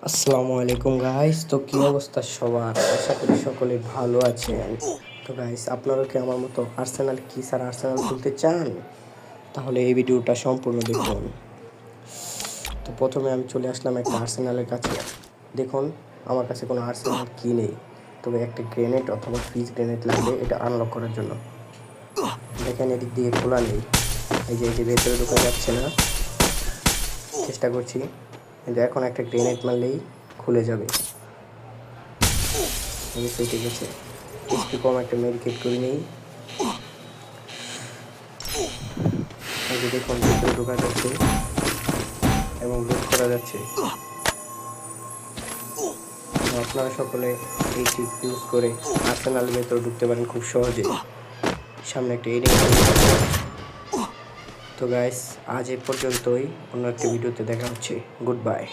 আসসালামু আলাইকুম গাইস। তো কী অবস্থা সবার? আশা করি সকলে ভালো আছেন। তো গাইস, আপনারা কি আমার মতো আর্সেনাল কি স্যার আর্সেনাল খুলতে চান? তাহলে এই ভিডিওটা সম্পূর্ণ দেখুন। তো প্রথমে আমি চলে আসলাম একটা আর্সেনালের কাছে। দেখুন, আমার কাছে কোনো আর্সেনাল কি নেই, তবে একটা গ্রেনেড অথবা ফ্রিজ গ্রেনেড লাগবে এটা আনলক করার জন্য। দেখেন, এদিক দিয়ে খোলা নেই, এই যে ভেতরে ঢোকা যাচ্ছে না। চেষ্টা করছি, কিন্তু এখন একটা গ্রেনেড মারলেই খুলে যাবে। অবশ্যই ঠিক আছে। এইচপি কম, একটা মেডিকেট করে নেই। এই যে দেখুন, ভিতরে ঢোকা যাচ্ছে এবং লুট করা যাচ্ছে। আপনারা সকলে এই টিপ ইউজ করে আর্সেনালের ভেতরে ঢুকতে পারেন খুব সহজে। সামনে একটা এরিয়া। তো গাইস, আজ এ পর্যন্তই। অন্য একটা ভিডিওতে দেখা হচ্ছে। Good bye.